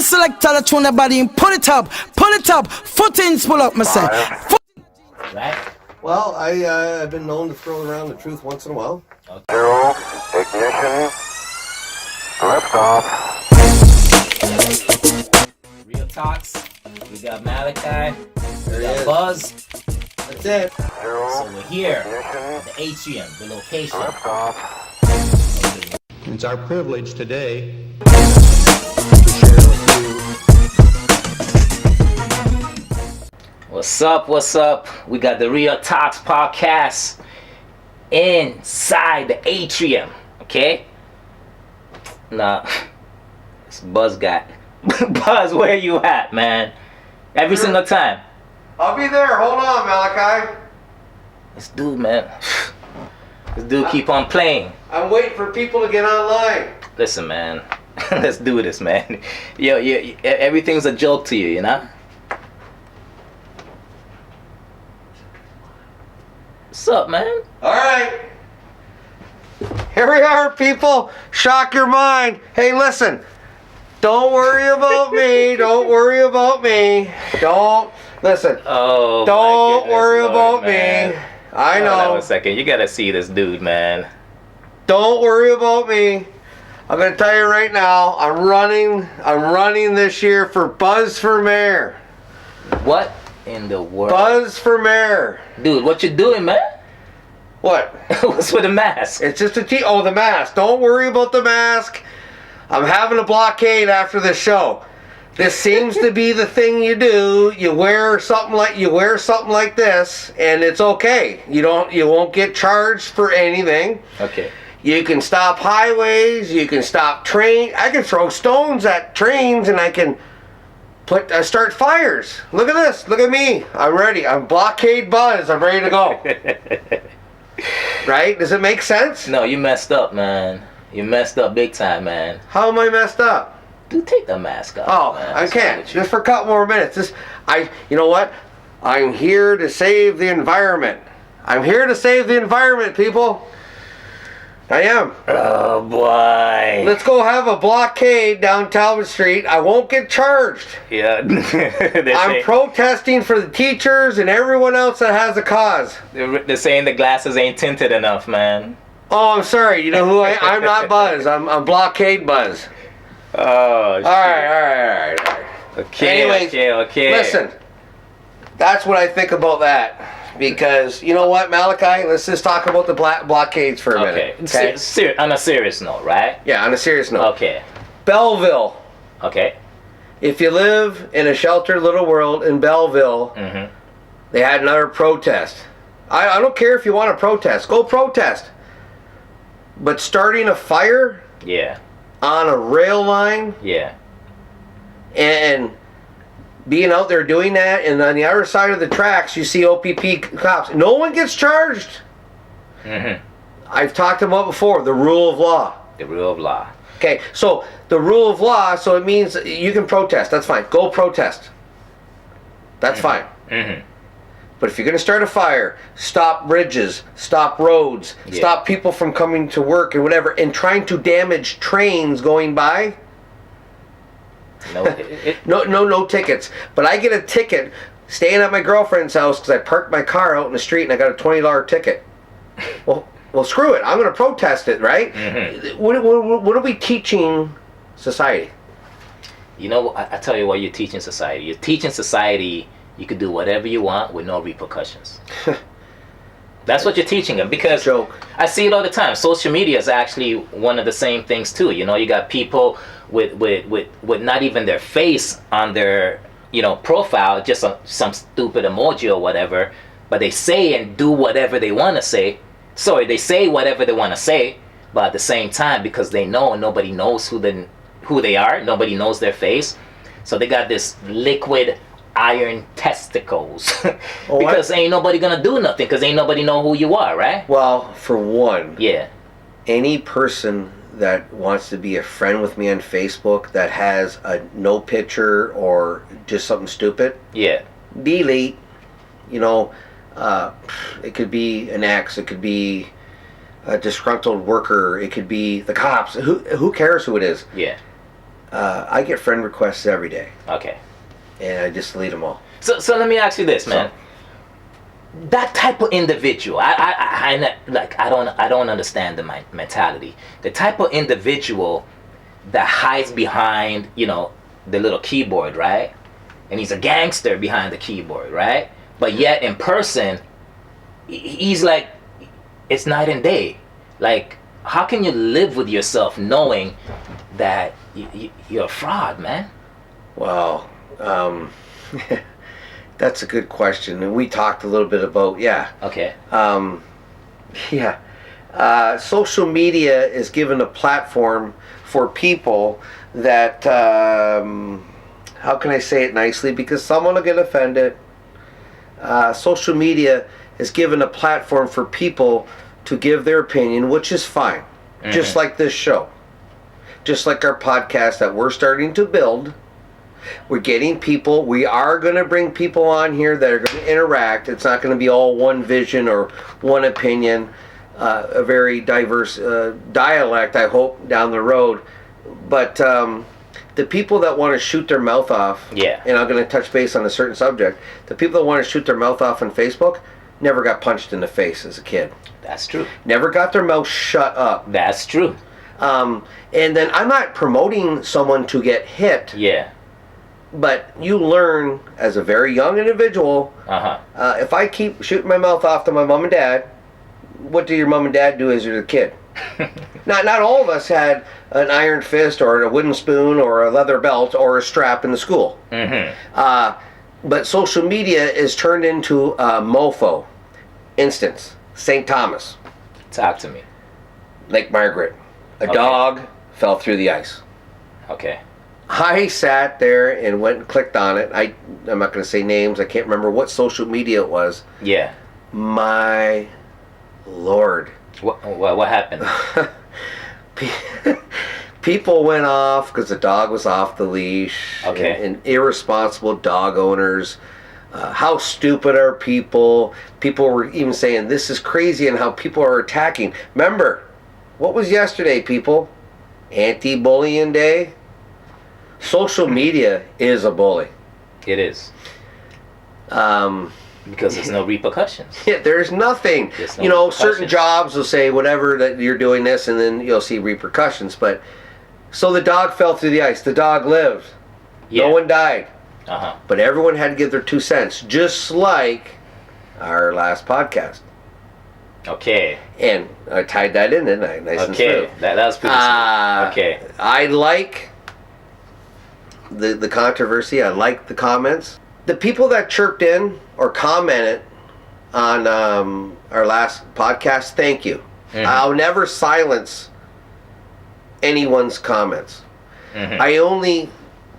select the tune the body and pull it up, footings pull up, say. Right? Well, I've been known to throw around the truth once in a while. Okay. 0, ignition, liftoff. Real talks. We got Malachi. We There got he is. Buzz. That's it. 0, So we're here ignition, at the atrium, the location. liftoff. It's our privilege today to share with you. What's up? We got the Real Talks podcast inside the atrium, okay? Nah, this Buzz guy. Buzz, where you at, man? Every single time. I'll be there. Hold on, Malachi. This dude, man. This dude keep on playing. I'm waiting for people to get online. Listen, man. Let's do this, man. Yo, everything's a joke to you, you know? What's up, man? All right. Here we are, people. Shock your mind. Hey, listen. Don't worry about me. Don't worry about me. Don't. Listen. Oh, Don't my goodness, worry Lord, about man. me. I Hold on know. a second. You gotta see this dude, man. Don't worry about me. I'm gonna tell you right now. I'm running this year for Buzz for Mayor. What in the world? Buzz for Mayor. Dude, what you doing, man? What? What's with the mask? It's just oh, the mask. Don't worry about the mask. I'm having a blockade after this show. This seems to be the thing you do. You wear something like this, and it's okay. You won't get charged for anything. Okay. You can stop highways. You can stop trains. I can throw stones at trains, and I can start fires. Look at this. Look at me. I'm ready. I'm blockade Buzz. I'm ready to go. Right? Does it make sense? No, you messed up, man. You messed up big time, man. How am I messed up? Dude, take the mask off. Oh, man. I What's wrong can't. with you? Just for a couple more minutes. You know what? I'm here to save the environment. I'm here to save the environment, people. I am. Oh boy. Let's go have a blockade down Talbot Street. I won't get charged. Yeah. I'm protesting for the teachers and everyone else that has a cause. They're saying the glasses ain't tinted enough, man. Oh, I'm sorry. You know who I'm not Buzz. I'm blockade Buzz. Oh, shit. All right. Okay, Anyways, okay. Listen, that's what I think about that. Because, you know what, Malachi? Let's just talk about the blockades for a minute. Okay. On a serious note, right? Yeah, on a serious note. Okay. Belleville. Okay. If you live in a sheltered little world in Belleville, they had another protest. I don't care if you want to protest. Go protest. But starting a fire Yeah. on a rail line Yeah. and being out there doing that, and on the other side of the tracks you see OPP cops. No one gets charged. I've talked about before, the rule of law. The rule of law. Okay, so the rule of law, so it means you can protest. That's fine. Go protest. That's fine. But if you're going to start a fire, stop bridges, stop roads, stop people from coming to work and whatever, and trying to damage trains going by. No. No tickets. But I get a ticket staying at my girlfriend's house because I parked my car out in the street and I got a $20 ticket. Well, screw it. I'm going to protest it, right? What are we teaching society? You know, I tell you what you're teaching society. You're teaching society you can do whatever you want with no repercussions. That's what you're teaching them, because I see it all the time. Social media is actually one of the same things too. You know, you got people with not even their face on their, profile, just some stupid emoji or whatever, but they say and do whatever they want to say. Sorry, they say whatever they want to say, but at the same time, because they know nobody knows who they are, nobody knows their face, so they got this liquid iron testicles because ain't nobody gonna do nothing, because ain't nobody know who you are, right? Well, for one, yeah, any person that wants to be a friend with me on Facebook that has a no picture or just something stupid, delete. It could be an ex, it could be a disgruntled worker, it could be the cops. Who cares who it is? I get friend requests every day, Okay. and I just delete them all. So let me ask you this, man. That type of individual, I don't understand the mentality. The type of individual that hides behind, the little keyboard, right? And he's a gangster behind the keyboard, right? But yet in person, he's like, it's night and day. Like, how can you live with yourself knowing that you're a fraud, man? Well, that's a good question, and we talked a little bit about Okay. Social media is given a platform for people that how can I say it nicely, because someone will get offended. Social media is given a platform for people to give their opinion, which is fine. Just like this show, just like our podcast that we're starting to build. We're getting people. We are going to bring people on here that are going to interact. It's not going to be all one vision or one opinion. A very diverse dialect, I hope, down the road. But the people that want to shoot their mouth off, and I'm going to touch base on a certain subject, the people that want to shoot their mouth off on Facebook never got punched in the face as a kid. That's true. Never got their mouth shut up. That's true. And then I'm not promoting someone to get hit. Yeah. But you learn as a very young individual, if I keep shooting my mouth off to my mom and dad, what do your mom and dad do as you're a kid? Not all of us had an iron fist or a wooden spoon or a leather belt or a strap in the school. But social media is turned into a mofo instance. St. Thomas. Talk to me. Lake Margaret. A dog fell through the ice. Okay. I sat there and went and clicked on it. I'm not going to say names. I can't remember what social media it was. Yeah. My Lord. What happened? People went off because the dog was off the leash. Okay. And irresponsible dog owners. How stupid are people? People were even saying this is crazy, and how people are attacking. Remember, what was yesterday, people? Anti-bullying day. Social media is a bully. It is. Because there's no repercussions. Yeah, there's nothing. There's no Certain jobs will say whatever that you're doing this, and then you'll see repercussions. But so the dog fell through the ice. The dog lived. Yeah. No one died. Uh-huh. But everyone had to give their 2 cents, just like our last podcast. Okay. And I tied that in, didn't I? Nice and smooth. Okay. That was pretty smooth. Okay. I like the controversy. I like the comments. The people that chirped in or commented on our last podcast, thank you. I'll never silence anyone's comments. I only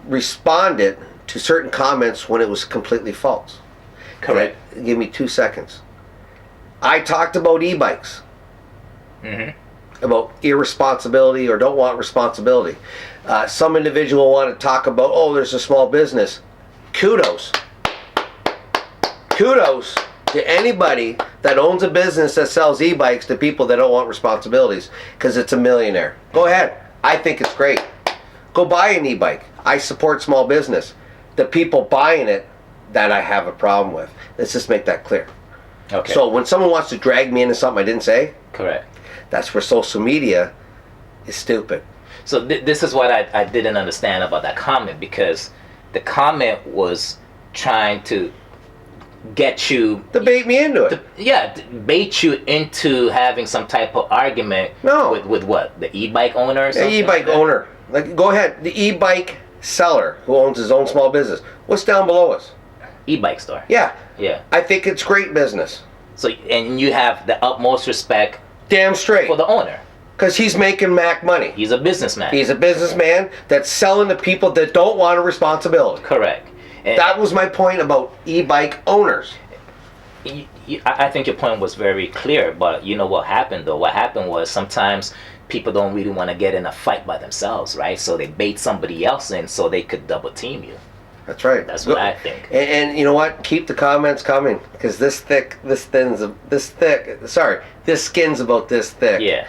responded to certain comments when it was completely false. Correct. Give me 2 seconds. I talked about e-bikes. About irresponsibility or don't want responsibility. Some individual want to talk about, there's a small business. Kudos to anybody that owns a business that sells e-bikes to people that don't want responsibilities, because it's a millionaire. Go ahead. I think it's great. Go buy an e-bike. I support small business. The people buying it, that I have a problem with. Let's just make that clear. Okay. So when someone wants to drag me into something I didn't say, correct. That's where social media is stupid. So this is what I didn't understand about that comment, because the comment was trying to get you to bait me into it. Bait you into having some type of argument. No. With what? The e-bike owner or something? The e-bike owner. Like, go ahead. The e-bike seller who owns his own small business. What's down below us? E-bike store. Yeah. Yeah. I think it's great business. So, and you have the utmost respect. Damn straight. For the owner. Because he's making Mac money. He's a businessman. He's a businessman that's selling to people that don't want a responsibility. Correct. And that was my point about e-bike owners. I think your point was very clear, but you know what happened though? What happened was sometimes people don't really want to get in a fight by themselves, right? So they bait somebody else in so they could double team you. That's right. That's what I think. And you know what? Keep the comments coming, because this skin's about this thick. Yeah.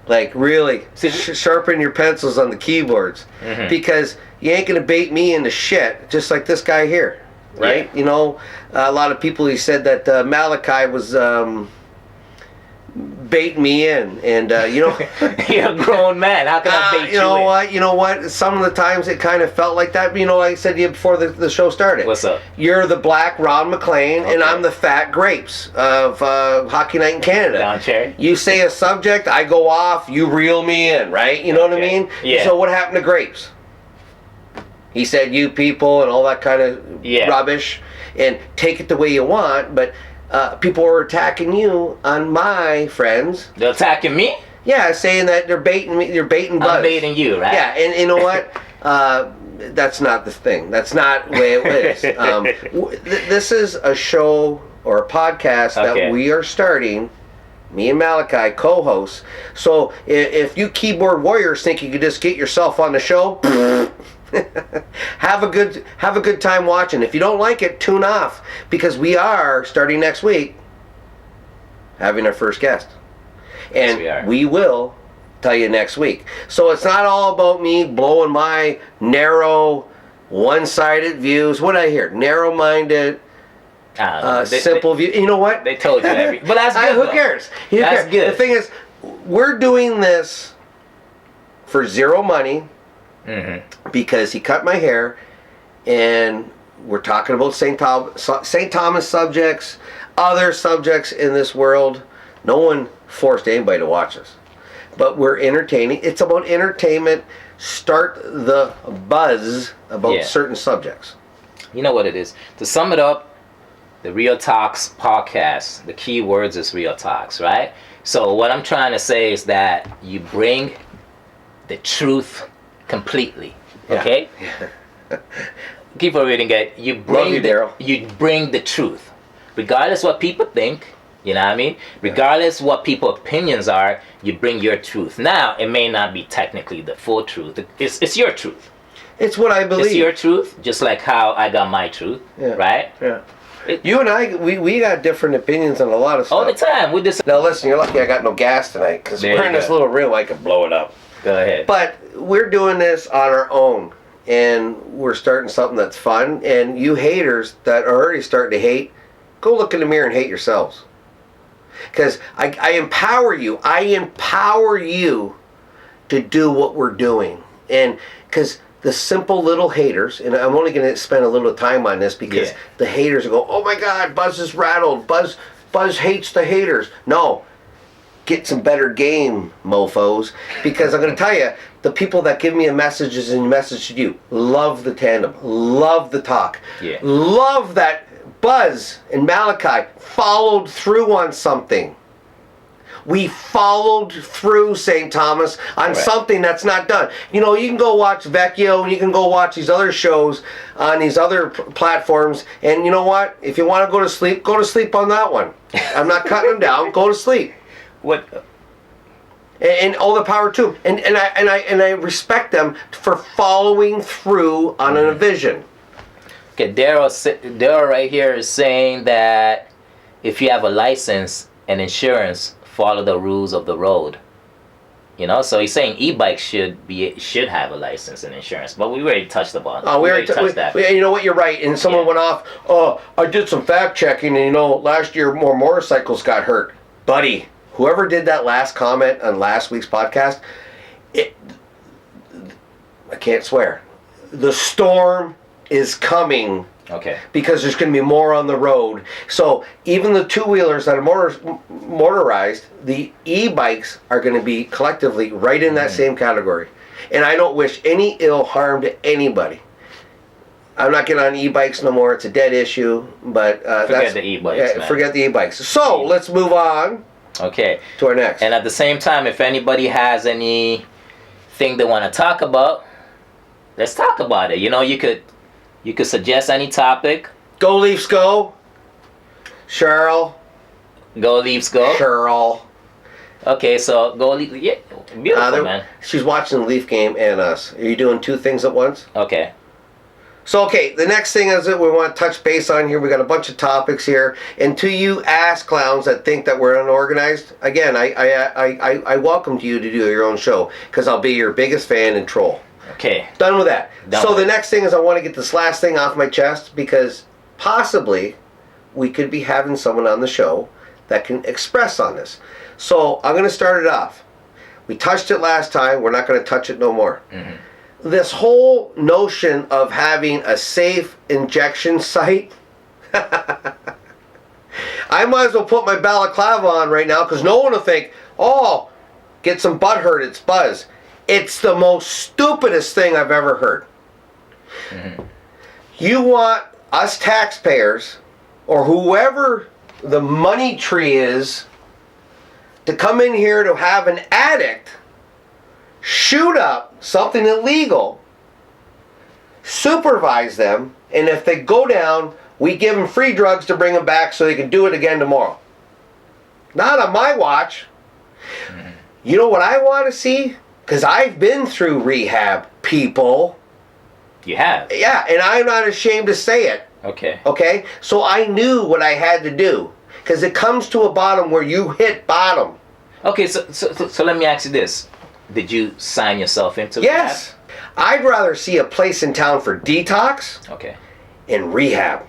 Like, really, sharpen your pencils on the keyboards. Because you ain't going to bait me into shit, just like this guy here, right? Yeah. You know, a lot of people, he said that Malachi was baiting me in. And, you know... You're a grown man. How can I bait you in? You know what? Some of the times it kind of felt like that. You know, like I said to you before the show started. What's up? You're the black Ron McLean, and I'm the fat Grapes of Hockey Night in Canada. Down cherry. You say a subject, I go off, you reel me in, right? You know what I mean? Yeah. So what happened to Grapes? He said, you people, and all that kind of rubbish, and take it the way you want, but people are attacking you on my friends. They're attacking me? Yeah, saying that they're baiting me. You're baiting Buzz. I'm baiting you, right? Yeah, and you know what? That's not the thing. That's not the way it is. This is a show or a podcast that we are starting. Me and Malachi, co-hosts. So if you keyboard warriors think you could just get yourself on the show, have a good time watching. If you don't like it, tune off, because we are starting next week having our first guest. And we will tell you next week. So it's not all about me blowing my narrow, one-sided views. What did I hear? Narrow-minded, simple view. You know what? They told you everything. But that's good. Who cares? That's good. The thing is, we're doing this for zero money because he cut my hair, and we're talking about St. Thomas subjects, other subjects in this world. No one forced anybody to watch us, but we're entertaining. It's about entertainment. Start the buzz about certain subjects. You know what it is. To sum it up, the Real Talks podcast, the key words is Real Talks, right? So what I'm trying to say is that you bring the truth completely, okay? Keep on reading it. You bring the truth, regardless what people think. You know what I mean? Regardless what people's opinions are, you bring your truth. Now, it may not be technically the full truth. It's your truth. It's what I believe. It's your truth, just like how I got my truth, right? Yeah. You and I, we got different opinions on a lot of stuff. All the time. Now listen, you're lucky I got no gas tonight, because we're in this little room, I can blow it up. Go ahead. But we're doing this on our own, and we're starting something that's fun. And you haters that are already starting to hate, go look in the mirror and hate yourselves. Because I empower you. I empower you to do what we're doing. And because the simple little haters, and I'm only going to spend a little time on this because the haters go, oh my God, Buzz is rattled. Buzz hates the haters. No. Get some better game, mofos. Because I'm going to tell you, the people that give me a message to you, love the tandem, love the talk, love that Buzz and Malachi followed through on something. We followed through, St. Thomas, on something that's not done. You know, you can go watch Vecchio, and you can go watch these other shows on these other platforms, and you know what? If you want to go to sleep on that one. I'm not cutting them down. Go to sleep. What? And all the power to them. And I respect them for following through on a vision. Okay, Daryl right here is saying that if you have a license and insurance, follow the rules of the road. You know, so he's saying e-bikes should have a license and insurance, but we already touched upon. We already touched that. You know what? You're right. And someone went off. Oh, I did some fact checking, and you know, last year more motorcycles got hurt, buddy. Whoever did that last comment on last week's podcast, I can't swear. The storm is coming. Okay. Because there's going to be more on the road. So even the two-wheelers that are motorized, the e-bikes are going to be collectively right in that same category. And I don't wish any ill harm to anybody. I'm not getting on e-bikes no more. It's a dead issue. But forget the e-bikes, man. Forget the e-bikes. So let's move on. Okay. To our next. And at the same time, if anybody has anything they want to talk about, let's talk about it. You know, you could suggest any topic. Go Leafs go. Cheryl. Go Leafs go. Cheryl. Okay, so go Leafs. Yeah, beautiful, man. She's watching the Leaf game and us. Are you doing two things at once? Okay. So, okay, the next thing is that we want to touch base on here. We got a bunch of topics here. And to you ass clowns that think that we're unorganized, again, I welcome you to do your own show because I'll be your biggest fan and troll. Okay. Done with that. Done so with the it. next thing is I want to get this last thing off my chest because possibly we could be having someone on the show that can express on this. So I'm going to start it off. We touched it last time. We're not going to touch it no more. Mm-hmm. This whole notion of having a safe injection site, I might as well put my balaclava on right now because no one will think, oh, get some butt hurt, it's buzz. It's the most stupidest thing I've ever heard. Mm-hmm. You want us taxpayers or whoever the money tree is to come in here to have an addict shoot up something illegal, supervise them, and if they go down, we give them free drugs to bring them back so they can do it again tomorrow. Not on my watch. Mm-hmm. You know what I want to see? Because I've been through rehab, people. You have? Yeah, and I'm not ashamed to say it. Okay. Okay? So I knew what I had to do. Because it comes to a bottom where you hit bottom. Okay, so let me ask you this. Did you sign yourself into Yes. I'd rather see a place in town for detox Okay. and rehab.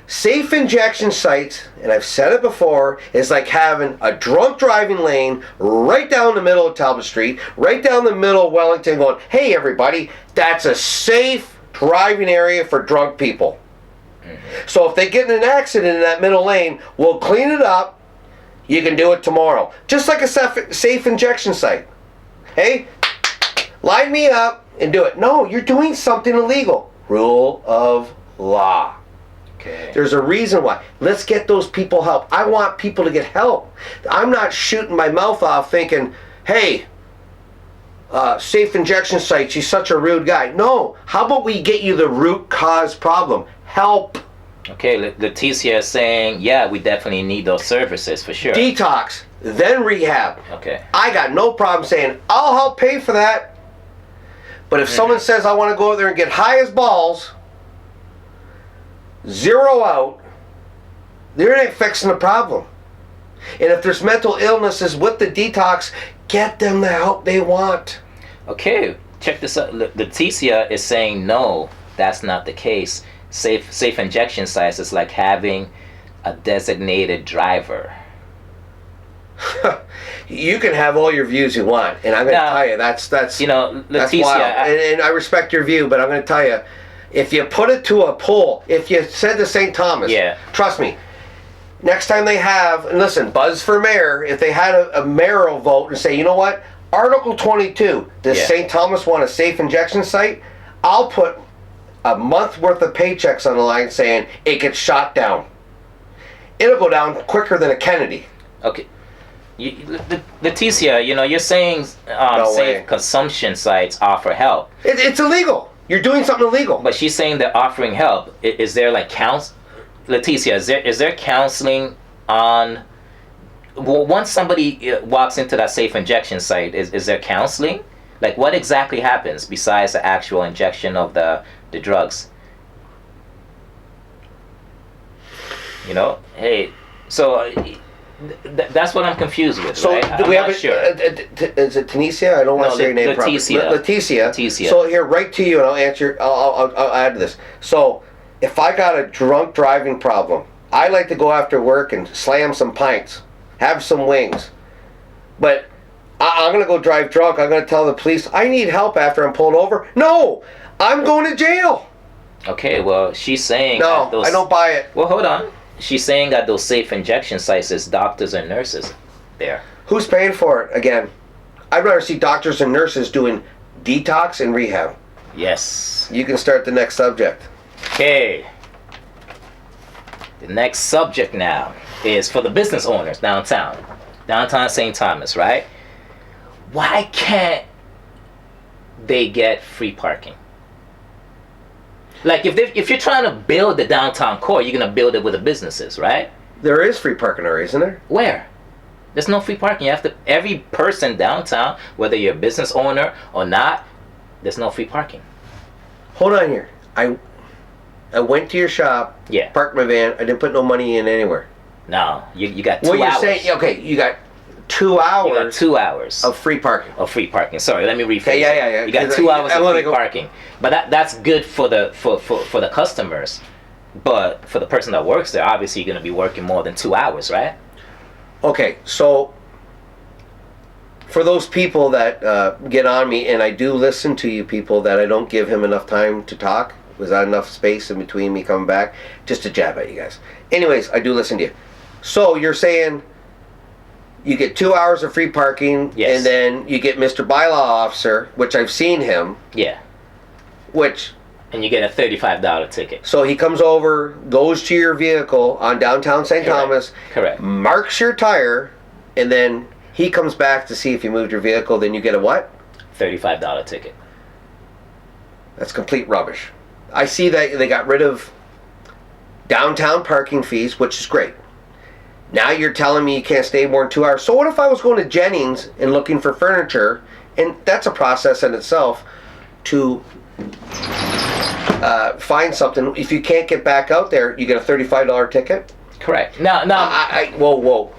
Safe injection sites, and I've said it before, is like having a drunk driving lane right down the middle of Talbot Street, right down the middle of Wellington going, hey everybody, that's a safe driving area for drunk people. Mm-hmm. So if they get in an accident in that middle lane, we'll clean it up. You can do it tomorrow. Just like a safe injection site. Hey, line me up and do it. No, you're doing something illegal. Rule of law. Okay. There's a reason why. Let's get those people help. I want people to get help. I'm not shooting my mouth off thinking, hey, safe injection site, she's such a rude guy. No, how about we get you the root cause problem? Help. Okay, Leticia is saying, yeah, we definitely need those services for sure. Detox, then rehab. Okay. I got no problem saying, I'll help pay for that. But if someone says I want to go out there and get high as balls, zero out, they ain't fixing the problem. And if there's mental illnesses with the detox, get them the help they want. Okay, check this out. Leticia is saying, no, that's not the case. Safe injection sites is like having a designated driver. You can have all your views you want, and I'm going to tell you that's you know, that's Leticia, wild. And I respect your view, but I'm going to tell you, if you put it to a poll, if you said to St. Thomas, yeah, trust me, next time they have, and listen, Buzz for mayor, if they had a mayoral vote and say, you know what, Article 22, does St. Thomas want a safe injection site? I'll put a month worth of paychecks on the line saying it gets shot down. It'll go down quicker than a Kennedy. Okay. Leticia, you know, you're saying safe consumption sites offer help. It's illegal. You're doing something illegal. But she's saying they're offering help. Is there like Leticia, is there counseling on... Well, once somebody walks into that safe injection site, is there counseling? Like, what exactly happens besides the actual injection of the drugs? You know? Hey, so... that's what I'm confused with, so right? do we have sure. Is it Tunisia? I don't want to say your name properly. Leticia. So here, right to you, and I'll answer. I'll add to this. So if I got a drunk driving problem, I like to go after work and slam some pints, have some wings, but I'm gonna go drive drunk. I'm gonna tell the police I need help after I'm pulled over. No, I'm going to jail. Okay, well, she's saying no, I don't buy it. Well, hold on. She's saying that those safe injection sites is doctors and nurses there. Who's paying for it? Again, I'd rather see doctors and nurses doing detox and rehab. Yes. You can start the next subject. Okay. The next subject now is for the business owners downtown St. Thomas, right? Why can't they get free parking? Like, if you're trying to build the downtown core, you're going to build it with the businesses, right? There is free parking there, isn't there? Where? There's no free parking. You have to, every person downtown, whether you're a business owner or not, there's no free parking. Hold on here. I went to your shop, Yeah. parked my van, I didn't put no money in anywhere. No, you got 2 Well, hours. you're saying, okay, you got 2 hours You got 2 hours of free parking. of free parking. Sorry, let me rephrase. Okay, yeah. You got 2 hours of free parking, but that's good for the customers. But for the person that works there, obviously you're going to be working more than 2 hours, right? Okay, so for those people that get on me, and I do listen to you people, that I don't give him enough time to talk. Was that enough space in between me coming back? Just to jab at you guys. Anyways, I do listen to you. So you're saying you get 2 hours of free parking, Yes. and then you get Mr. Bylaw Officer, which I've seen him, Yeah. which... And you get a $35 ticket. So he comes over, goes to your vehicle on downtown St. Correct. Thomas, Correct. marks your tire, and then he comes back to see if you moved your vehicle, then you get a what? $35 ticket. That's complete rubbish. I see that they got rid of downtown parking fees, which is great. Now you're telling me you can't stay more than 2 hours. So what if I was going to Jennings and looking for furniture, and that's a process in itself to find something. If you can't get back out there, you get a $35 ticket? Correct. Now, Whoa.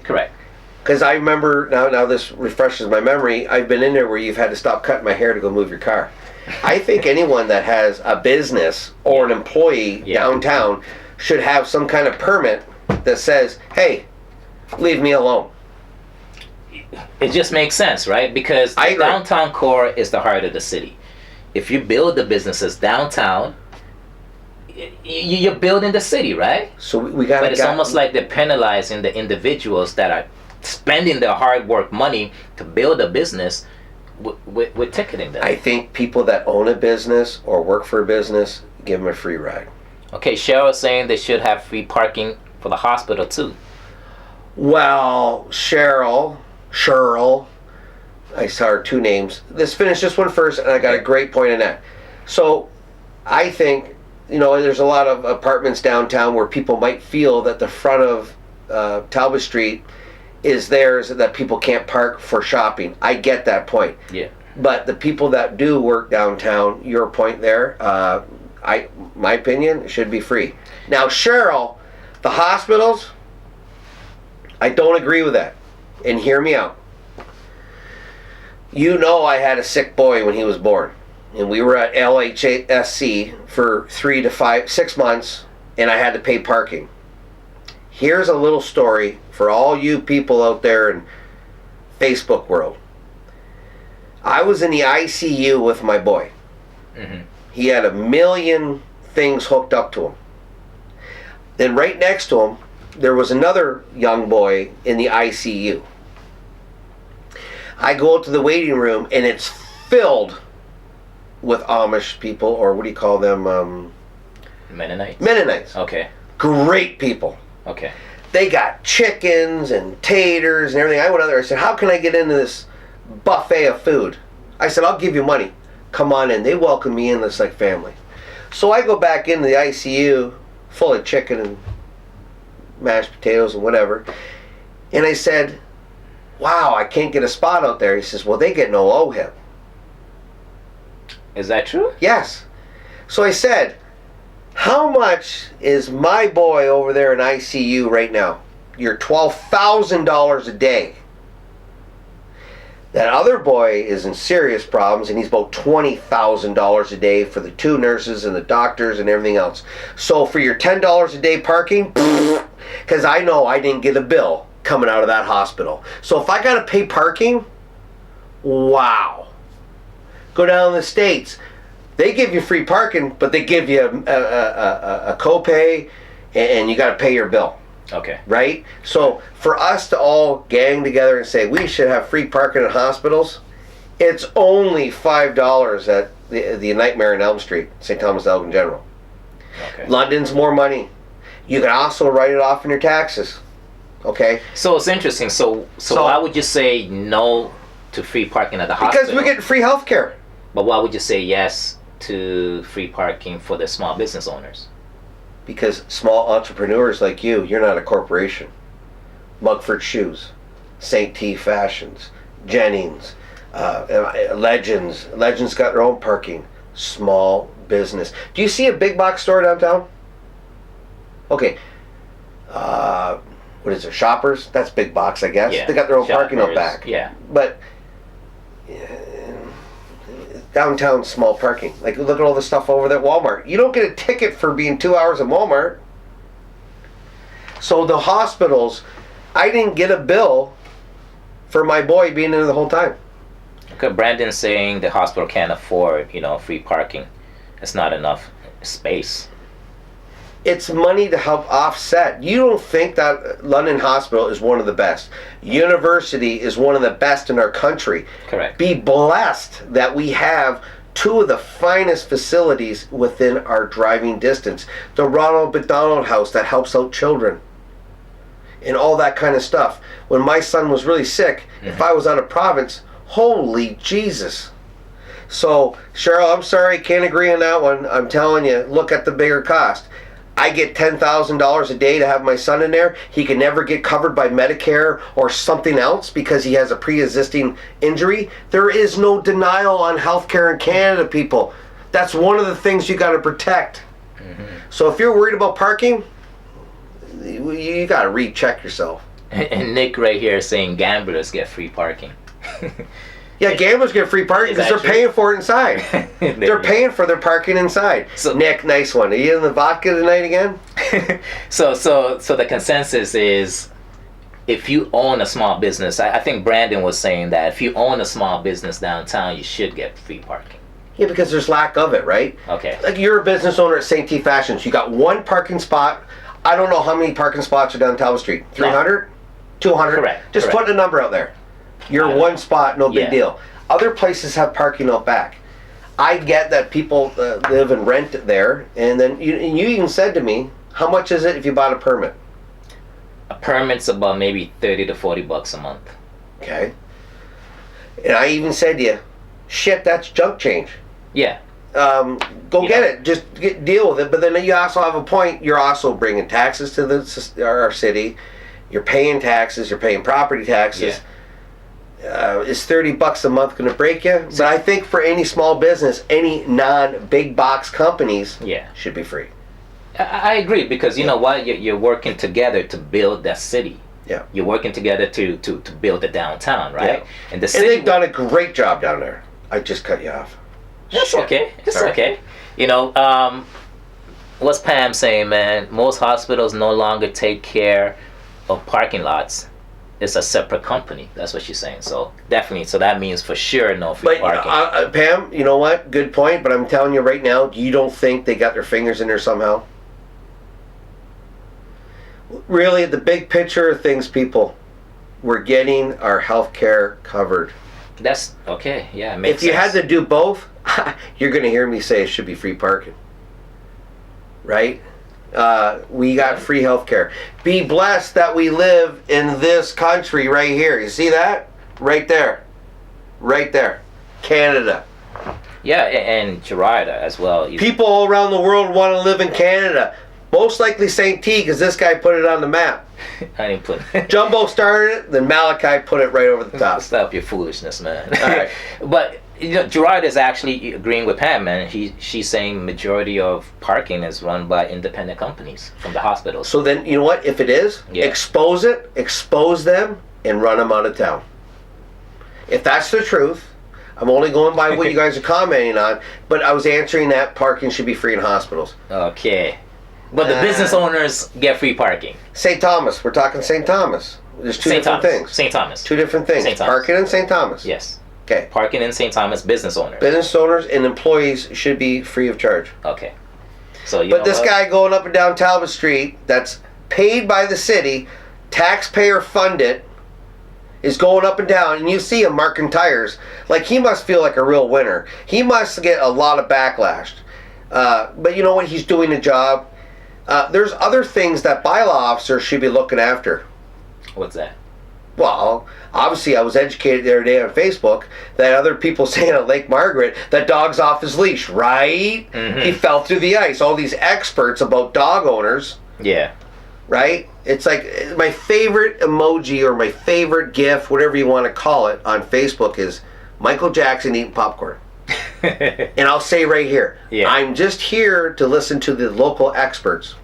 correct. Because I remember, now this refreshes my memory, I've been in there where you've had to stop cutting my hair to go move your car. I think anyone that has a business or an employee downtown should have some kind of permit that says, hey, leave me alone. It just makes sense, right? Because I the agree. downtown core is the heart of the city. If you build the businesses downtown, you're building the city, right? So we got. But it's almost like they're penalizing the individuals that are spending their hard work money to build a business with ticketing them. I think people that own a business or work for a business, give them a free ride. Okay, Cheryl's saying they should have free parking for the hospital too. Well, Cheryl, I saw her two names. Let's finish this one first, and I got a great point in that. So, I think, there's a lot of apartments downtown where people might feel that the front of Talbot Street is theirs, that people can't park for shopping. I get that point. Yeah. But the people that do work downtown, your point there, my opinion, it should be free. Now, Cheryl, the hospitals, I don't agree with that. And hear me out. I had a sick boy when he was born. And we were at LHSC for 3 to 6 months, and I had to pay parking. Here's a little story for all you people out there in Facebook world. I was in the ICU with my boy. Mm-hmm. He had 1 million things hooked up to him. Then right next to him, there was another young boy in the ICU. I go out to the waiting room, and it's filled with Amish people, or what do you call them? Mennonites? Mennonites. Okay. Great people. Okay. They got chickens and taters and everything. I went out there, I said, how can I get into this buffet of food? I said, I'll give you money. Come on in. They welcome me in. It's like family. So I go back into the ICU full of chicken and mashed potatoes and whatever. And I said, wow, I can't get a spot out there. He says, well, they get no OHIP. Is that true? Yes. So I said, how much is my boy over there in ICU right now? You're $12,000 a day. That other boy is in serious problems, and he's about $20,000 a day for the 2 nurses and the doctors and everything else. So for your $10 a day parking, because I know I didn't get a bill coming out of that hospital. So if I got to pay parking, wow. Go down to the States. They give you free parking, but they give you a copay, and you got to pay your bill. Okay. Right? So for us to all gang together and say we should have free parking at hospitals, it's only $5 at the Nightmare in Elm Street, St. Thomas Elgin General. Okay. London's more money. You can also write it off in your taxes. Okay? So it's interesting. So why would you say no to free parking at the hospital? Because we're getting free health care. But why would you say yes to free parking for the small business owners? Because small entrepreneurs like you're not a corporation. Mugford Shoes, St. T Fashions, Jennings, Legends got their own parking. small business. Do you see a big box store downtown? Okay. What is it? Shoppers? That's big box, I guess. Yeah. They got their own parking out Shoppers, back. yeah. But downtown small parking. Like, look at all the stuff over there at Walmart. You don't get a ticket for being 2 hours at Walmart. So the hospitals, I didn't get a bill for my boy being in there the whole time. Okay, Brandon's saying the hospital can't afford, free parking. It's not enough space. It's money to help offset. You don't think that London Hospital is one of the best. University is one of the best in our country. Correct. Be blessed that we have two of the finest facilities within our driving distance. The Ronald McDonald House that helps out children. And all that kind of stuff. When my son was really sick, if I was out of province, holy Jesus. So, Cheryl, I'm sorry, can't agree on that one. I'm telling you, look at the bigger cost. I get $10,000 a day to have my son in there. He can never get covered by Medicare or something else because he has a pre-existing injury. There is no denial on healthcare in Canada, people. That's one of the things you got to protect. So if you're worried about parking, you got to recheck yourself. And Nick right here is saying gamblers get free parking. Yeah, gamblers get free parking because they're paying for it inside. They're paying for their parking inside. So, Nick, nice one. Are you in the vodka tonight again? So the consensus is, if you own a small business, I think Brandon was saying that if you own a small business downtown, you should get free parking. Yeah, because there's lack of it, right? Okay. Like you're a business owner at St. T Fashions. You got one parking spot. I don't know how many parking spots are down Talbot Street. 300? 200? Correct. Just put a number out there. You're one spot, no big deal. Other places have parking out back. I get that people live and rent there, and then you even said to me, how much is it if you bought a permit? A permit's about maybe $30 to $40 a month. Okay. And I even said to you, shit, that's junk change. Yeah. Go get it. Just deal with it. But then you also have a point. You're also bringing taxes to our city. You're paying taxes. You're paying property taxes. Yeah. Is $30 a month going to break you? But I think for any small business, any non-big box companies, should be free. I agree, because you know what? You're working together to build that city. Yeah. You're working together to build the downtown, right? Yeah. And the city, and they've done a great job down there. I just cut you off. That's okay. It's okay. What's Pam saying, man? Most hospitals no longer take care of parking lots. It's a separate company. That's what she's saying. So definitely. So that means for sure no free parking. Pam, you know what? Good point. But I'm telling you right now, you don't think they got their fingers in there somehow? Really, the big picture of things, people, we're getting our health care covered. That's okay. Yeah, it makes sense. If you had to do both, you're going to hear me say it should be free parking. Right? We got free health care. Be blessed that we live in this country right here. You see that? Right there. Right there. Canada. Yeah, and Gerard as well. People all around the world want to live in Canada. Most likely St. T, because this guy put it on the map. I didn't put it. Jumbo started it, then Malachi put it right over the top. Stop your foolishness, man. All right. But Gerard is actually agreeing with Pam, man. She's saying majority of parking is run by independent companies from the hospitals. So then, you know what? If it is, expose it, expose them, and run them out of town. If that's the truth, I'm only going by what you guys are commenting on, but I was answering that parking should be free in hospitals. Okay. But the business owners get free parking. St. Thomas. We're talking St. Thomas. There's two different things. St. Thomas. Two different things. Parking in St. Thomas. Yes. Okay. Parking in St. Thomas, business owners. Business owners and employees should be free of charge. Okay. So but this guy going up and down Talbot Street, that's paid by the city, taxpayer funded, is going up and down, and you see him marking tires. Like, he must feel like a real winner. He must get a lot of backlash. But you know what? He's doing a job. There's other things that bylaw officers should be looking after. What's that? Well, obviously I was educated the other day on Facebook that other people saying at Lake Margaret that dog's off his leash, right? Mm-hmm. He fell through the ice. All these experts about dog owners. Yeah. Right? It's like my favorite emoji or my favorite GIF, whatever you want to call it, on Facebook is Michael Jackson eating popcorn. And I'll say right here, Yeah. I'm just here to listen to the local experts.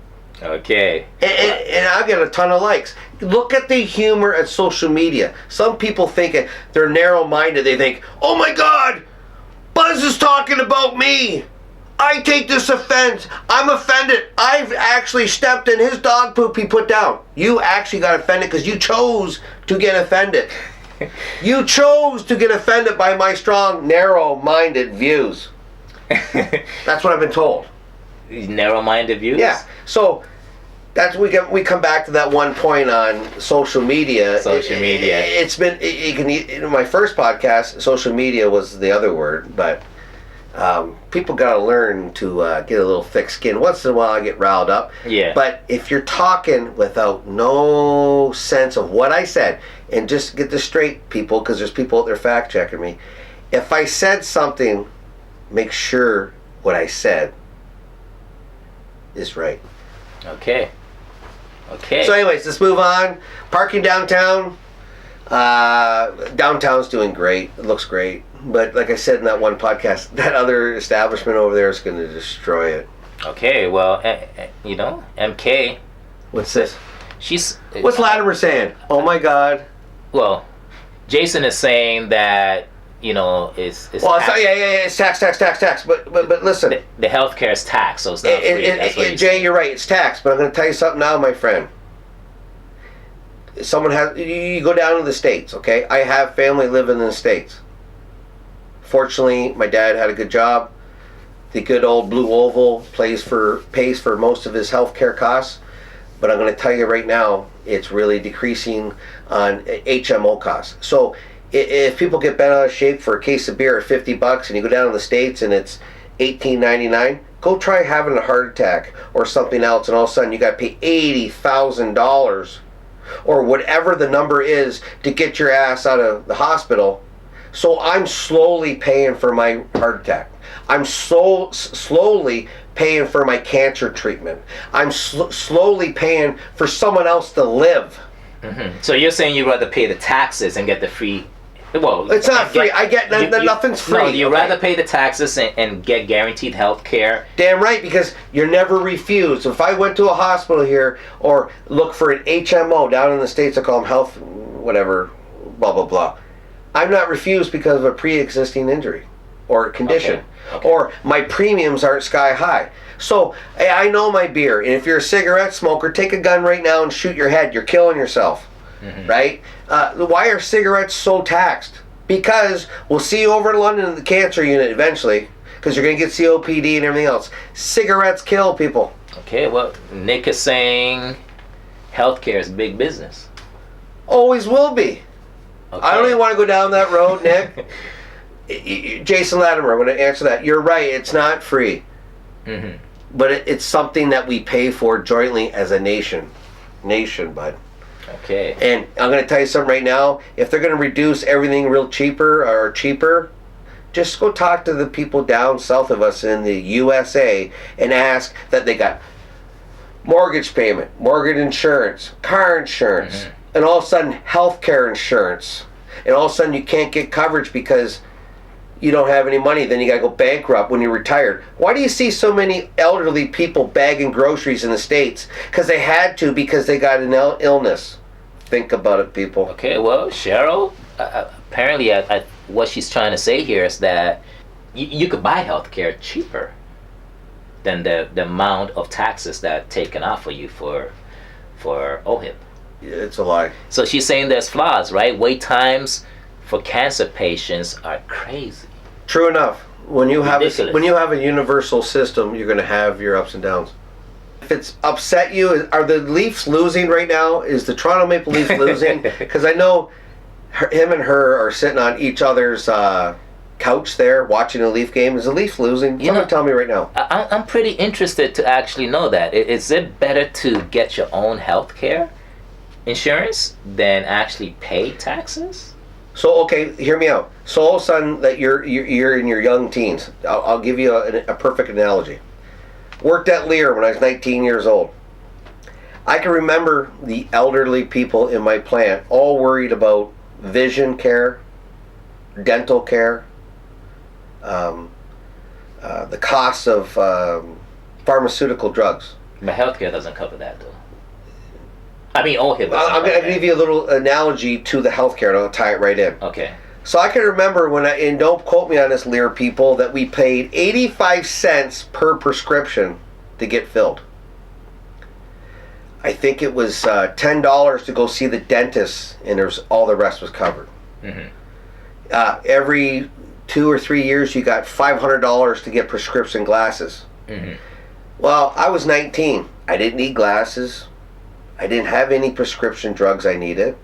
Okay. And I get a ton of likes. Look at the humor at social media. Some people think they're narrow-minded. They think, oh my God, Buzz is talking about me. I take this offense. I'm offended. I've actually stepped in his dog poop he put down. You actually got offended because you chose to get offended. You chose to get offended by my strong, narrow-minded views. That's what I've been told. Narrow-minded views? Yeah. So that's we come back to that one point on social media. Social media. It's been in my first podcast. Social media was the other word, but people got to learn to get a little thick skin. Once in a while, I get riled up. Yeah. But if you're talking without no sense of what I said, and just get this straight, people, because there's people out there fact checking me. If I said something, make sure what I said is right. Okay. Okay. So anyways, let's move on. Parking downtown. Downtown's doing great. It looks great. But like I said in that one podcast, that other establishment over there is going to destroy it. Okay, well, you know, MK. What's this? She's. What's Latimer saying? Oh my God. Well, Jason is saying that, you know, it's Well, it's, it's tax. But listen. The healthcare is tax, so it's not free. That's what Jay, you're right. It's tax. But I'm going to tell you something now, my friend. Someone has. You go down to the States, okay? I have family living in the States. Fortunately, my dad had a good job. The good old Blue Oval pays for most of his healthcare costs. But I'm going to tell you right now, it's really decreasing on HMO costs. So if people get bent out of shape for a case of beer at $50 and you go down to the States and it's $18.99, go try having a heart attack or something else, and all of a sudden you got to pay $80,000 or whatever the number is to get your ass out of the hospital. So I'm slowly paying for my heart attack. I'm slowly paying for my cancer treatment. I'm slowly paying for someone else to live. Mm-hmm. So you're saying you'd rather pay the taxes and get the free. Well, it's not free. I get nothing's free. No, you'd rather pay the taxes and get guaranteed health care. Damn right, because you're never refused. If I went to a hospital here or look for an HMO down in the States, I call them health, whatever, blah, blah, blah. I'm not refused because of a pre-existing injury or condition. Okay. Or my premiums aren't sky high. So I know my beer, and if you're a cigarette smoker, take a gun right now and shoot your head. You're killing yourself, right? Why are cigarettes so taxed? Because we'll see you over in London in the cancer unit eventually, because you're going to get COPD and everything else. Cigarettes kill people. Okay, well, Nick is saying healthcare is big business. Always will be. Okay. I don't even want to go down that road, Nick. Jason Latimer, I'm going to answer that. You're right, it's not free. Mm-hmm. But it's something that we pay for jointly as a nation. Bud. Okay. And I'm going to tell you something right now. If they're going to reduce everything real cheaper, just go talk to the people down south of us in the USA and ask that they got mortgage payment, mortgage insurance, car insurance, and all of a sudden health care insurance. And all of a sudden you can't get coverage because you don't have any money. Then you got to go bankrupt when you're retired. Why do you see so many elderly people bagging groceries in the States? Because they had to, because they got an illness. Think about it, people. Okay, well, Cheryl, apparently what she's trying to say here is that you could buy healthcare cheaper than the amount of taxes that are taken off of you for OHIP. It's a lie. So she's saying there's flaws, right? Wait times for cancer patients are crazy. True enough. When you have a universal system, you're going to have your ups and downs. If it's upset you, are the Leafs losing right now? Is the Toronto Maple Leafs losing? Because I know him and her are sitting on each other's couch there watching a Leaf game. Is the Leafs losing? Someone tell me right now. I'm pretty interested to actually know that. Is it better to get your own health care insurance than actually pay taxes? So, okay, hear me out. So all of a sudden that you're in your young teens. I'll give you a perfect analogy. Worked at Lear when I was 19 years old. I can remember the elderly people in my plant all worried about vision care, dental care, the cost of pharmaceutical drugs. But healthcare doesn't cover that, though. I mean, all HIP doesn't I'm cover going to that. give you a little analogy to the healthcare, and I'll tie it right in. Okay. So I can remember when and don't quote me on this, Lear people, that we paid 85 cents per prescription to get filled. I think it was $10 to go see the dentist, and all the rest was covered. Mm-hmm. Every 2 or 3 years, you got $500 to get prescription glasses. Mm-hmm. Well, I was 19. I didn't need glasses. I didn't have any prescription drugs I needed.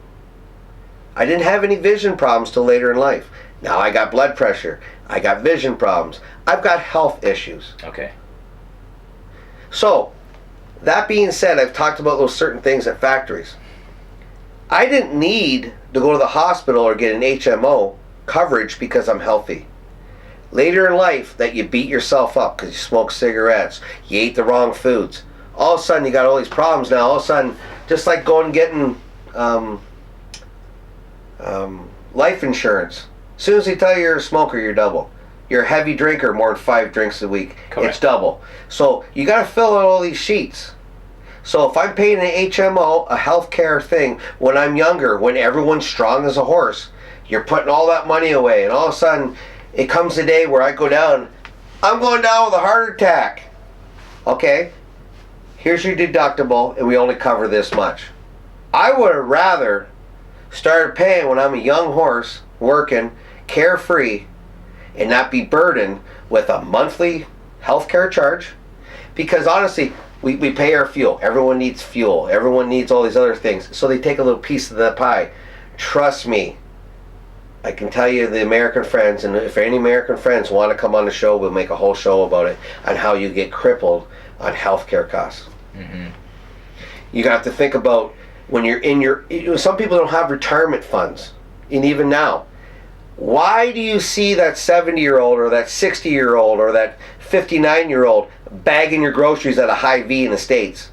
I didn't have any vision problems till later in life. Now I got blood pressure. I got vision problems. I've got health issues. Okay. So, that being said, I've talked about those certain things at factories. I didn't need to go to the hospital or get an HMO coverage because I'm healthy. Later in life, that you beat yourself up because you smoke cigarettes, you ate the wrong foods. All of a sudden, you got all these problems now. All of a sudden, just like going and getting life insurance. As soon as they tell you you're a smoker, you're double. You're a heavy drinker, more than 5 drinks a week. Correct. It's double. So you got to fill out all these sheets. So if I'm paying an HMO, a healthcare thing, when I'm younger, when everyone's strong as a horse, you're putting all that money away, and all of a sudden, it comes a day where I go down. I'm going down with a heart attack. Okay, here's your deductible, and we only cover this much. I would have rather started paying when I'm a young horse, working, carefree, and not be burdened with a monthly healthcare charge. Because honestly, we pay our fuel. Everyone needs fuel. Everyone needs all these other things. So they take a little piece of the pie. Trust me, I can tell you the American friends, and if any American friends want to come on the show, we'll make a whole show about it, on how you get crippled on healthcare costs. Mm-hmm. You have to think about when you're in your... Some people don't have retirement funds. And even now, why do you see that 70-year-old or that 60-year-old or that 59-year-old bagging your groceries at a Hy-Vee in the States?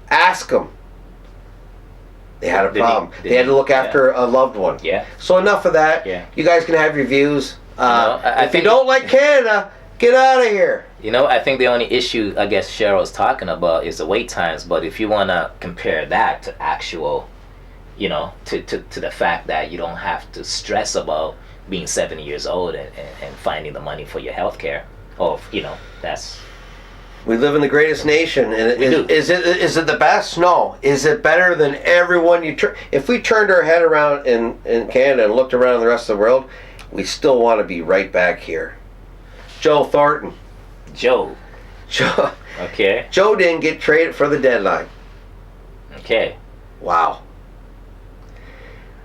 Ask them. They had a problem. They had to look after a loved one. Yeah. So enough of that. Yeah. You guys can have your views. I if you think- don't like Canada, get out of here. You know, I think the only issue I guess Cheryl's talking about is the wait times. But if you want to compare that to actual, you know, to the fact that you don't have to stress about being 70 years old and finding the money for your health care, or, you know, that's... We live in the greatest nation, and We do. is it the best? No. Is it better than everyone you turn? If we turned our head around in Canada and looked around the rest of the world, we still want to be right back here. Joe Thornton. Joe. Joe Okay. Joe didn't get traded for the deadline. Okay. Wow.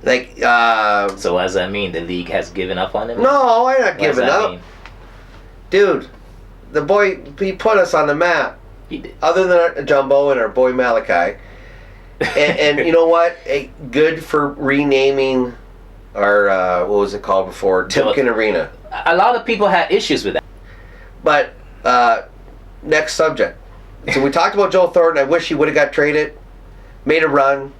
Like, So what does that mean? The league has given up on him? no, I'm not What does giving that up. mean? Dude, the boy, he put us on the map. He did. Other than our Jumbo and our boy Malachi. And you know what? Good for renaming our, what was it called before? Timken Arena. A lot of people had issues with that. But, next subject. So we talked about Joe Thornton. I wish he would have got traded, made a run,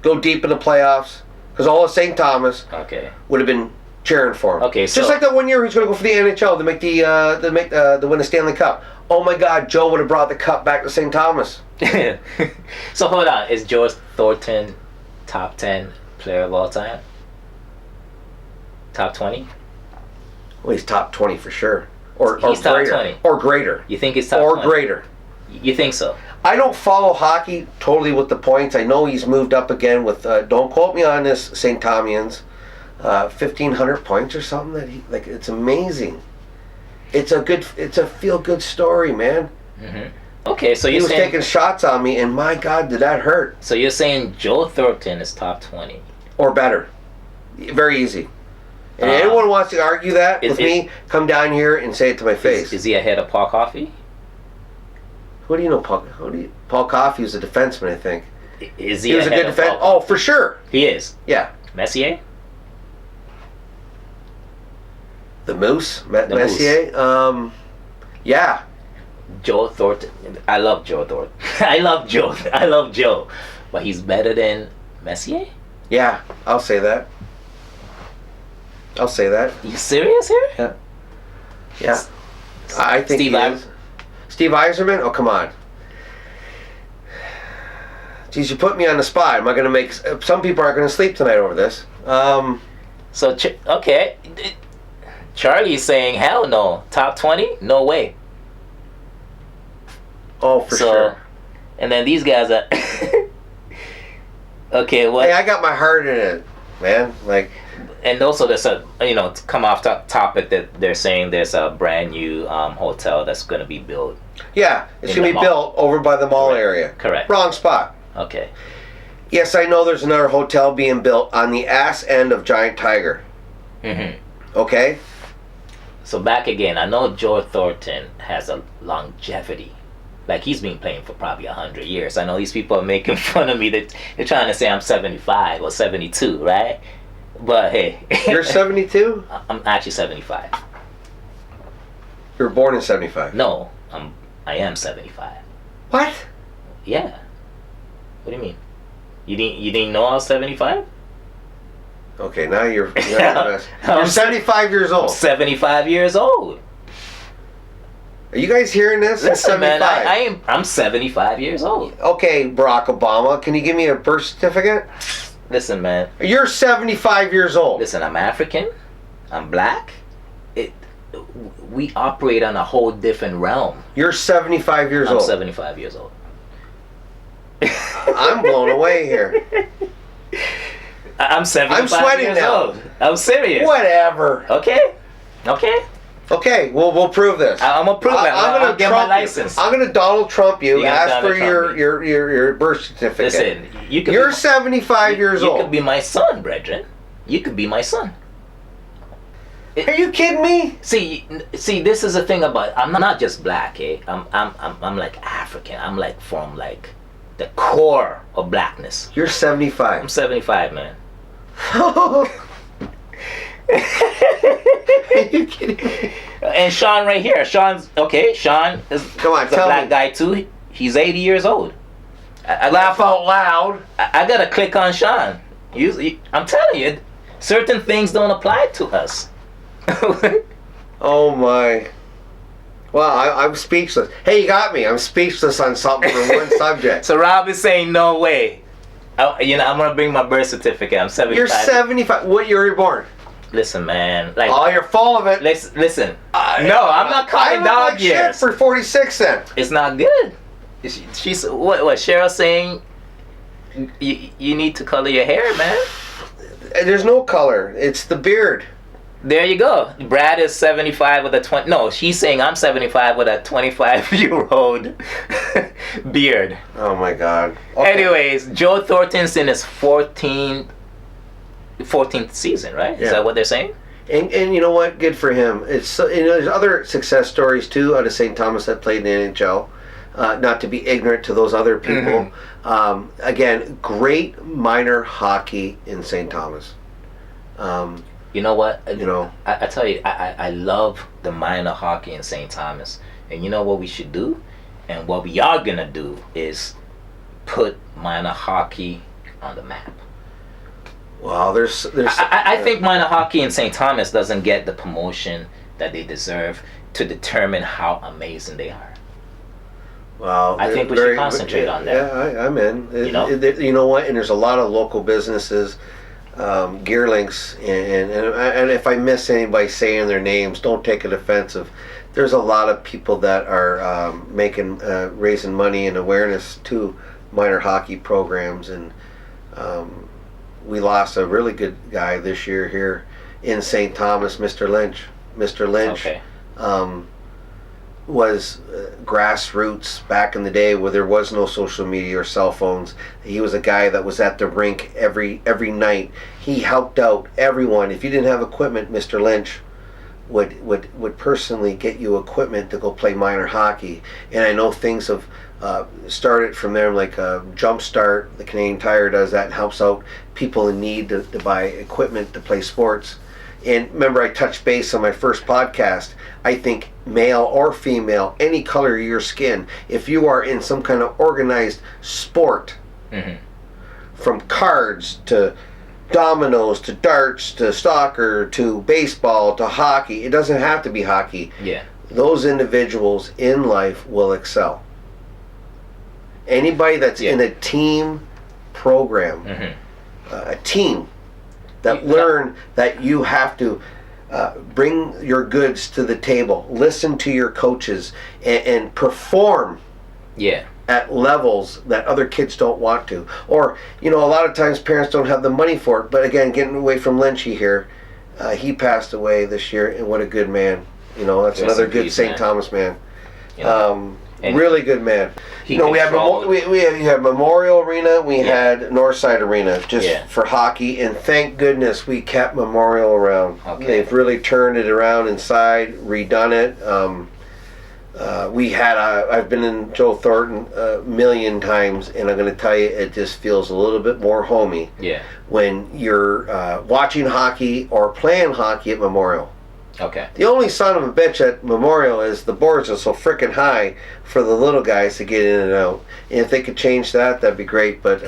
go deep in the playoffs, because all of St. Thomas Okay. would have been cheering for him. Okay, just so- like that one year he was going to go for the NHL to win the Stanley Cup. Oh my God, Joe would have brought the cup back to St. Thomas. So hold on. Is George Thornton top 10 player of all time? Top 20? Well, he's top 20 for sure, or He's top greater, 20. or greater, You think it's top or 20? greater. You think so? I don't follow hockey totally with the points. I know he's moved up again with. Don't quote me on this, St. Thomians. 1,500 points or something. That he like. It's amazing. It's a feel good story, man. Mm-hmm. Okay, so He you're was saying taking shots on me, and my God, did that hurt? so you're saying Joe Thornton is top 20? Or better. Very easy. And Uh, anyone wants to argue that is with it- me, come down here and say it to my face. Is he ahead of Paul Coffey? Who do you know, Paul? Paul Coffey was a defenseman, I think. Is He was a ahead good of defense. Paul- Oh, for sure. He is. Yeah. Messier? The Moose, The Messier. Yeah. Joe Thornton. I love Joe Thornton. I love Joe. I love Joe. But he's better than Messier? Yeah, I'll say that. I'll say that. You serious here? Yeah. Yeah. I think Steve he is. Steve Eiserman? Oh, come on. Geez, you put me on the spot. Am I going to make... Some people aren't going to sleep tonight over this. So, okay. Charlie's saying, hell no. Top 20? No way. Oh, for sure. And then these guys are... Okay, what? Hey, I got my heart in it, man. Like... And also there's a, to come off topic, that they're saying there's a brand new hotel that's going to be built. Yeah, it's going to be built over by the mall area. Correct. Wrong spot. Okay. Yes, I know there's another hotel being built on the ass end of Giant Tiger. Mm-hmm. Okay? So back again, I know Joe Thornton has a longevity. Like, he's been playing for probably 100 years. I know these people are making fun of me. They're trying to say I'm 75 or 72, right? But hey. You're 72? I'm actually 75. You were born in 75? No, I am 75. What? Yeah. What do you mean? You didn't know I was 75? Okay, now you're 75 years I'm old. 75 years old. Are you guys hearing this? Listen, man, I'm 75 years old. Okay, Barack Obama, can you give me a birth certificate? Listen, man. You're 75 years old. Listen, I'm African. I'm black. We operate on a whole different realm. You're 75 years old. I'm 75 years old. I'm blown away here. I'm 75 I'm sweating years now. old. I'm serious. Whatever. Okay. Okay, we'll prove this. I'm gonna prove it. I'm gonna get my license. I'm gonna Donald Trump you. Ask for Donald your birth certificate. Listen, you're 75 years old. You could be my son, brethren. You could be my son. Are you kidding me? See, this is the thing about, I'm not just black, eh? I'm like African. I'm like from like the core of blackness. You're 75. I'm 75, man. Are you kidding me? And Sean right here. Sean is Come on, a black guy too. He's 80 years old. I Laugh out loud. I gotta click on Sean. I'm telling you, certain things don't apply to us. Oh my. Well, I'm speechless. Hey, you got me. I'm speechless on something for one subject. So Rob is saying no way. I'm gonna bring my birth certificate. I'm 75. You're 75. What year were you born? Listen, man. Like, oh, you're full of it. Listen. No, I'm not calling dog like years. Shit for 46 then. It's not good. She's what Cheryl's saying. You need to color your hair, man. There's no color. It's the beard. There you go. Brad is 75 with a 20. No, she's saying I'm 75 with a 25-year-old beard. Oh my God. Okay. Anyways, Joe Thornton's in his 14th season, right? Yeah. Is that what they're saying? And you know what? Good for him. It's there's other success stories too out of St. Thomas that played in the NHL. Not to be ignorant to those other people. Mm-hmm. Again, great minor hockey in St. Thomas. You know what? I tell you, I love the minor hockey in St. Thomas. And you know what we should do? And what we are going to do is put minor hockey on the map. Well, there's. I think minor hockey in St. Thomas doesn't get the promotion that they deserve to determine how amazing they are. Well, I think we should concentrate on that. Yeah, I'm in. You know what? And there's a lot of local businesses, Gear Links, and if I miss anybody saying their names, don't take it offensive. There's a lot of people that are raising money and awareness to minor hockey programs, and we lost a really good guy this year here in St. Thomas, Mr. Lynch. Mr. Lynch. Okay. Was grassroots back in the day where there was no social media or cell phones. He was a guy that was at the rink every night. He helped out everyone. If you didn't have equipment, Mr. Lynch would personally get you equipment to go play minor hockey. And I know things have started from there, like Jumpstart, the Canadian Tire does that and helps out people in need to buy equipment to play sports. And remember, I touched base on my first podcast. I think male or female, any color of your skin, if you are in some kind of organized sport, from cards to dominoes to darts to soccer to baseball to hockey. It doesn't have to be hockey. Yeah. Those individuals in life will excel. Anybody that's in a team program, a team that learn that you have to bring your goods to the table, listen to your coaches, and perform at levels that other kids don't want to. Or, a lot of times parents don't have the money for it. But again, getting away from Lynchy here, he passed away this year, and what a good man. That's another good St. Thomas man. Really good man. We had Memorial Arena, we had Northside Arena just for hockey, and thank goodness we kept Memorial around. They've really turned it around inside, redone it. I've been in Joe Thornton a million times, and I'm going to tell you, it just feels a little bit more homey when you're watching hockey or playing hockey at Memorial. Okay. The only son of a bitch at Memorial is the boards are so freaking high for the little guys to get in and out. And if they could change that, that'd be great. But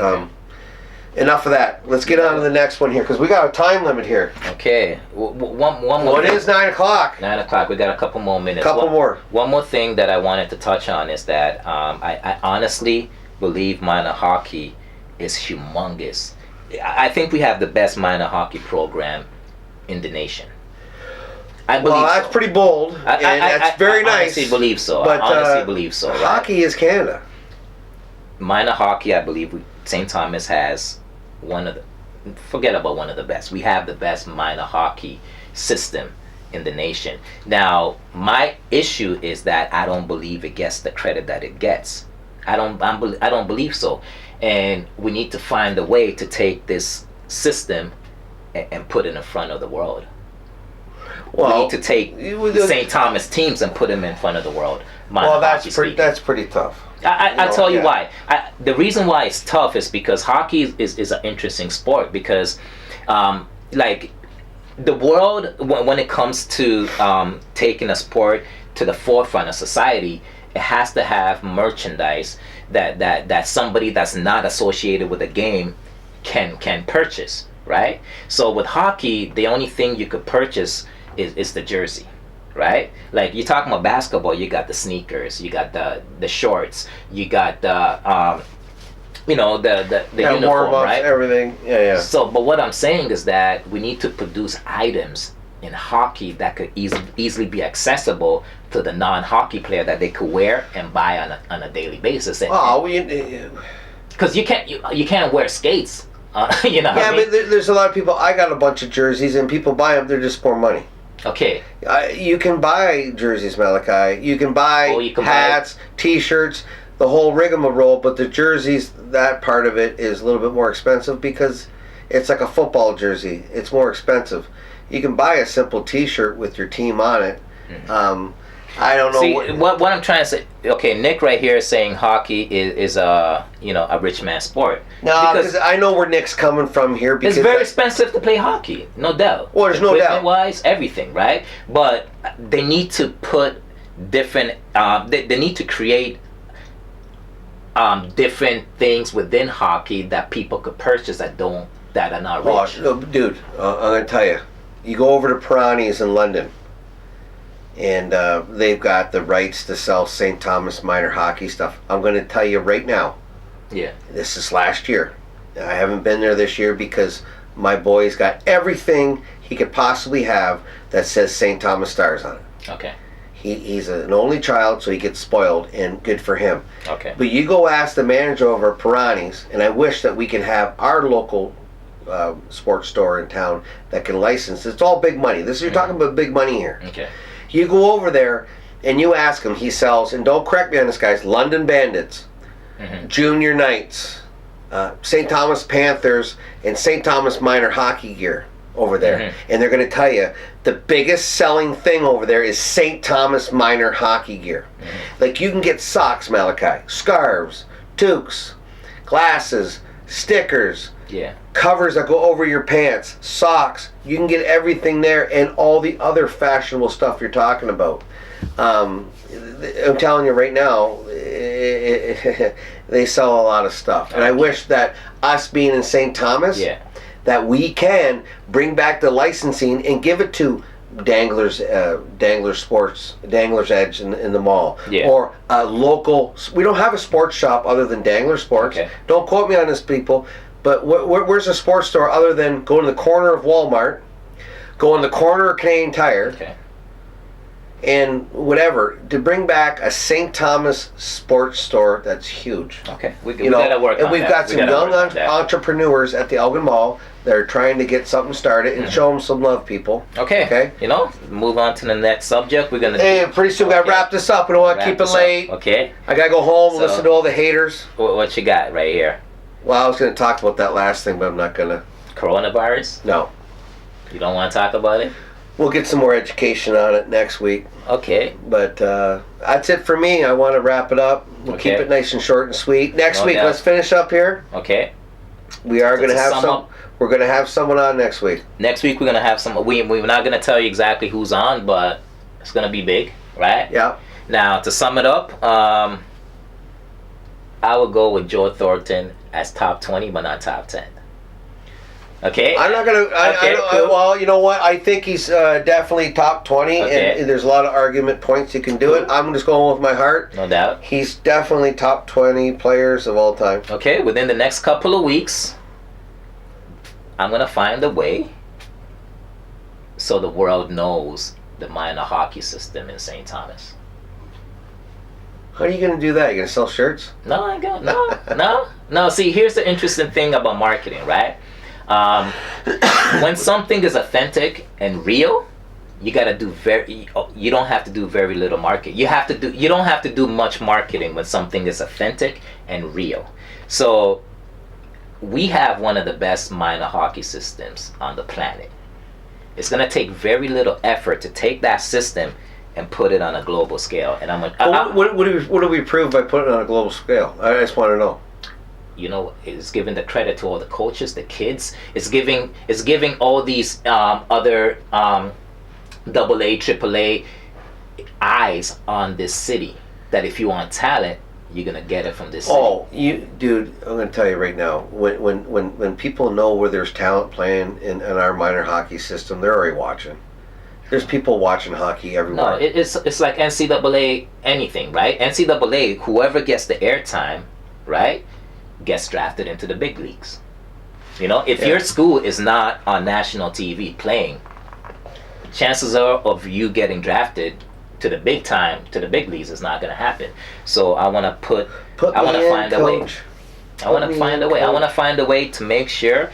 enough of that. Let's get on to the next one here, because we got a time limit here. Okay. One more. Well, it is 9 o'clock. 9 o'clock. We got a couple more minutes. Couple more. One more thing that I wanted to touch on is that I honestly believe minor hockey is humongous. I think we have the best minor hockey program in the nation. That's pretty bold, and that's very nice. I honestly believe so. But, I honestly believe so. Hockey is Canada. Minor hockey, I believe St. Thomas has forget about one of the best. We have the best minor hockey system in the nation. Now, my issue is that I don't believe it gets the credit that it gets. I don't believe so. And we need to find a way to take this system and put it in front of the world. We need to take St. Thomas teams and put them in front of the world. That's pretty tough. I'll tell you why. The reason why it's tough is because hockey is an interesting sport, because like the world, when it comes to taking a sport to the forefront of society, it has to have merchandise that somebody that's not associated with the game can purchase, right? So with hockey, the only thing you could purchase is the jersey, right? Like, you're talking about basketball, you got the sneakers, you got the shorts, you got the the uniform, right? Everything. Yeah. So, but what I'm saying is that we need to produce items in hockey that could easily be accessible to the non-hockey player, that they could wear and buy on a daily basis. Because you can't wear skates. But there's a lot of people. I got a bunch of jerseys, and people buy them. They're just for money. Okay. You can buy jerseys, Malachi. You can buy hats, T-shirts, the whole rigmarole. But the jerseys, that part of it is a little bit more expensive, because it's like a football jersey. It's more expensive. You can buy a simple T-shirt with your team on it. I don't know. See, what I'm trying to say. Okay, Nick right here is saying hockey is a rich man's sport. No, because I know where Nick's coming from here. Because it's very expensive to play hockey, no doubt. Well, there's no doubt. Equipment-wise, everything, right? But they need to put different. They need to create different things within hockey that people could purchase that are not rich. Oh, dude, I'm gonna tell you. You go over to Pirani's in London, and they've got the rights to sell St. Thomas minor hockey stuff. I'm going to tell you right now. Yeah. This is last year. I haven't been there this year because my boy's got everything he could possibly have that says St. Thomas Stars on it. Okay. He's an only child, so he gets spoiled, and good for him. Okay. But you go ask the manager over at Pirani's, and I wish that we can have our local sports store in town that can license. It's all big money. You're talking about big money here. Okay. You go over there and you ask him. He sells, and don't correct me on this, guys, London Bandits, Junior Knights, St. Thomas Panthers, and St. Thomas minor hockey gear over there. And they're going to tell you the biggest selling thing over there is St. Thomas minor hockey gear. Like, you can get socks, Malachi, scarves, toques, glasses, stickers, covers that go over your pants, socks. You can get everything there, and all the other fashionable stuff you're talking about. I'm telling you right now, they sell a lot of stuff. And I wish that us being in St. Thomas, that we can bring back the licensing and give it to Dangler's Edge in the mall, or a local. We don't have a sports shop other than Dangler Sports. Okay. Don't quote me on this, people. But where's a sports store other than go to the corner of Walmart, go in the corner of Canadian Tire, and whatever, to bring back a St. Thomas sports store that's huge. Okay, we gotta work on that. And we've got some young entrepreneurs at the Elgin Mall that are trying to get something started and show them some love, people. Okay. You know, move on to the next subject. We're gonna. Hey, pretty soon we gotta wrap this up. We don't want to keep it late. Okay. I gotta go home and listen to all the haters. What you got right here? Well, I was gonna talk about that last thing, but I'm not gonna. Coronavirus? No. You don't want to talk about it? We'll get some more education on it next week. Okay. But that's it for me. I want to wrap it up. We'll keep it nice and short and sweet. Next week, let's finish up here. Okay. We are going to have some. We're going to have someone on next week. Next week, we're going to have some. We're not going to tell you exactly who's on, but it's going to be big, right? Yeah. Now, to sum it up, I would go with Joe Thornton as top 20, but not top 10. Okay. I'm not gonna. Well, you know what? I think he's definitely top 20, and there's a lot of argument points you can do it. I'm just going with my heart. No doubt. He's definitely top 20 players of all time. Okay. Within the next couple of weeks, I'm gonna find a way so the world knows the minor hockey system in St. Thomas. How are you gonna do that? You gonna sell shirts? No, I don't. No. See, here's the interesting thing about marketing, right? When something is authentic and real, you gotta do you don't have to do very little marketing. You don't have to do much marketing when something is authentic and real. So we have one of the best minor hockey systems on the planet. It's gonna take very little effort to take that system and put it on a global scale. And I'm like, what do we prove by putting it on a global scale? I just want to know. You know, it's giving the credit to all the coaches, the kids. It's giving all these other AA, AAA eyes on this city. That if you want talent, you're gonna get it from this city. Oh, dude, I'm gonna tell you right now. When people know where there's talent playing in our minor hockey system, they're already watching. There's people watching hockey everywhere. No, it's like NCAA anything, right? NCAA, whoever gets the airtime, right, gets drafted into the big leagues. You know, if your school is not on national TV playing, chances are of you getting drafted to the big time, to the big leagues, is not going to happen. So I want to find a way. I want to find a way. I want to find a way to make sure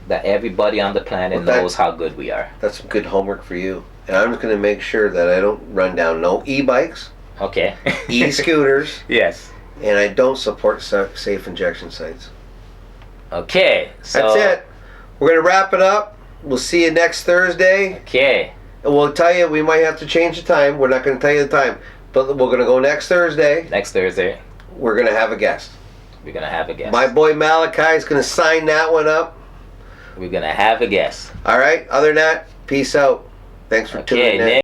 that everybody on the planet knows how good we are. That's some good homework for you. And I'm just going to make sure that I don't run down no e-bikes, e-scooters. Yes. And I don't support safe injection sites. Okay, so that's it. We're gonna wrap it up. We'll see you next Thursday. Okay. And we'll tell you we might have to change the time. We're not gonna tell you the time, but we're gonna go next Thursday. Next Thursday. We're gonna have a guest. We're gonna have a guest. My boy Malachi is gonna sign that one up. We're gonna have a guest. All right. Other than that, peace out. Thanks for tuning in.